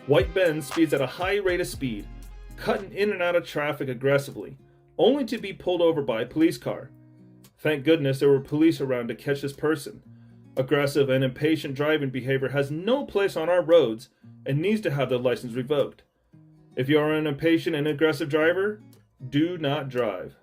White Benz speeds at a high rate of speed, cutting in and out of traffic aggressively, only to be pulled over by a police car. Thank goodness there were police around to catch this person. Aggressive and impatient driving behavior has no place on our roads and needs to have their license revoked. If you are an impatient and aggressive driver, do not drive.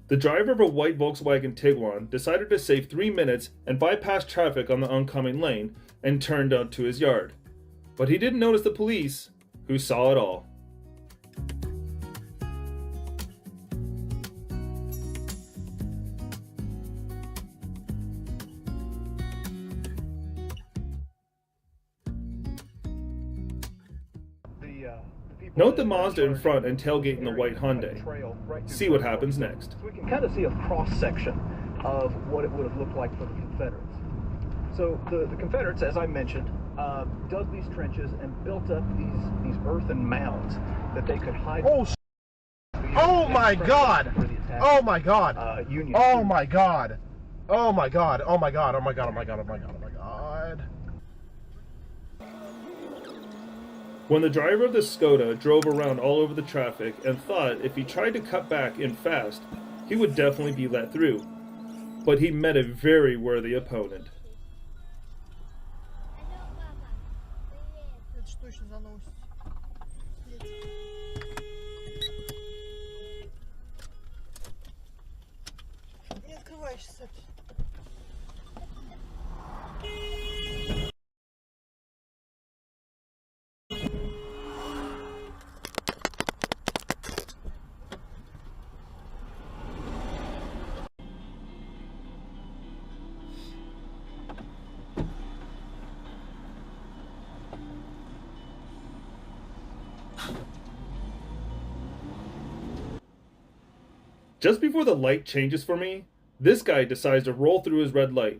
The driver of a white Volkswagen Tiguan decided to save 3 minutes and bypass traffic on the oncoming lane and turned out to his yard. But he didn't notice the police, who saw it all. Note the Mazda in front and tailgate in the white Hyundai. See what happens next. So we can kind of see a cross-section of what it would have looked like for the Confederates. So the Confederates, as I mentioned, dug these trenches and built up these earthen mounds that they could hide. Oh my God! Oh my God! Union. Oh my God! Oh my God! Oh my God! Oh my God! Oh my God! Oh my God! Oh my God! When the driver of the Skoda drove around all over the traffic and thought if he tried to cut back in fast, he would definitely be let through. But he met a very worthy opponent. Just before the light changes for me, this guy decides to roll through his red light.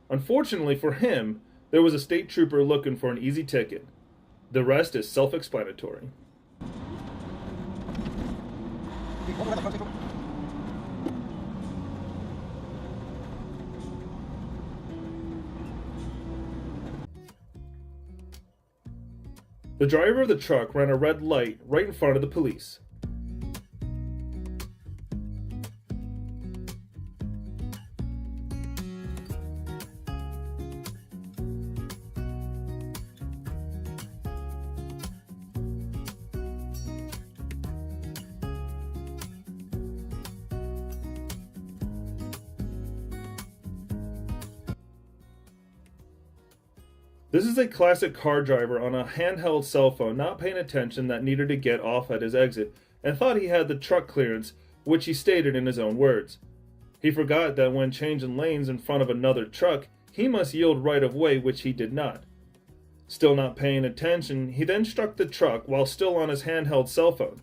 Unfortunately for him, there was a state trooper looking for an easy ticket. The rest is self-explanatory. The driver of the truck ran a red light right in front of the police. This is a classic car driver on a handheld cell phone not paying attention that needed to get off at his exit and thought he had the truck clearance, which he stated in his own words. He forgot that when changing lanes in front of another truck, he must yield right of way, which he did not. Still not paying attention, he then struck the truck while still on his handheld cell phone.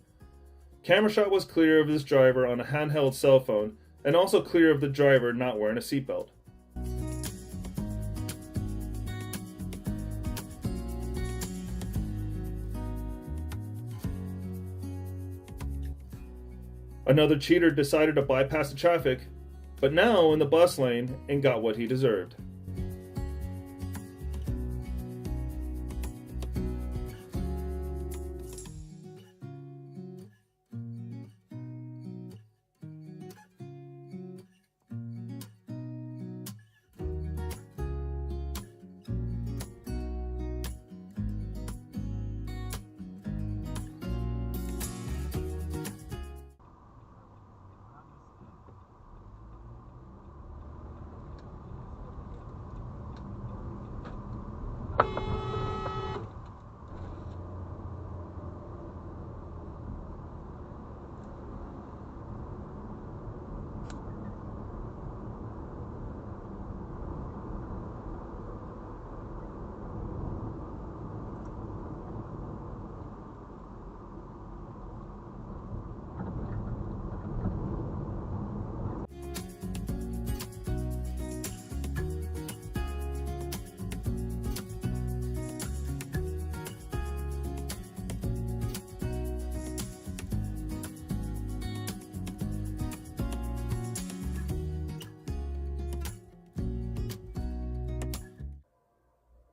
Camera shot was clear of this driver on a handheld cell phone and also clear of the driver not wearing a seatbelt. Another cheater decided to bypass the traffic, but now in the bus lane and got what he deserved.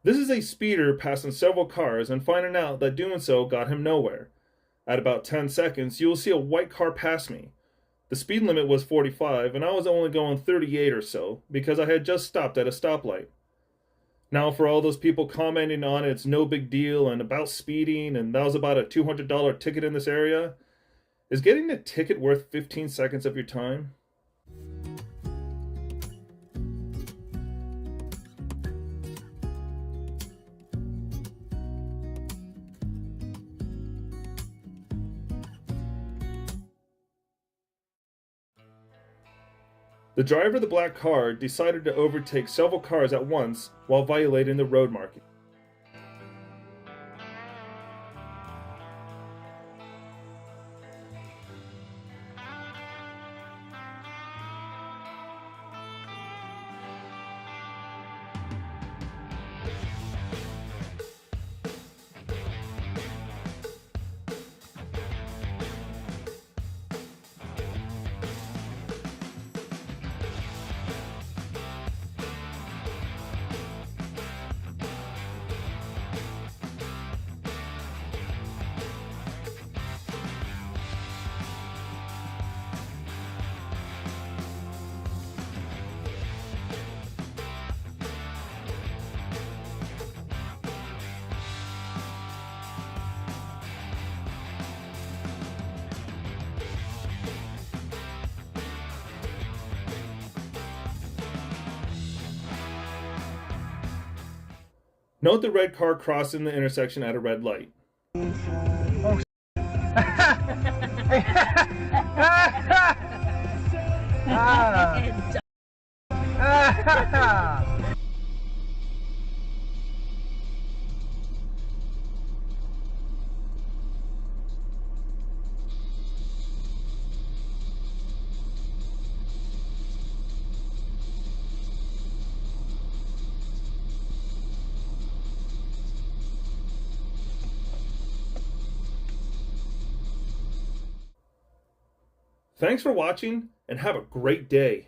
This is a speeder passing several cars and finding out that doing so got him nowhere. At about 10 seconds, you will see a white car pass me. The speed limit was 45 and I was only going 38 or so because I had just stopped at a stoplight. Now for all those people commenting on it's no big deal and about speeding and that was about a $200 ticket in this area, is getting a ticket worth 15 seconds of your time? The driver of the black car decided to overtake several cars at once while violating the road marking. Note the red car crossing the intersection at a red light. Thanks for watching and have a great day.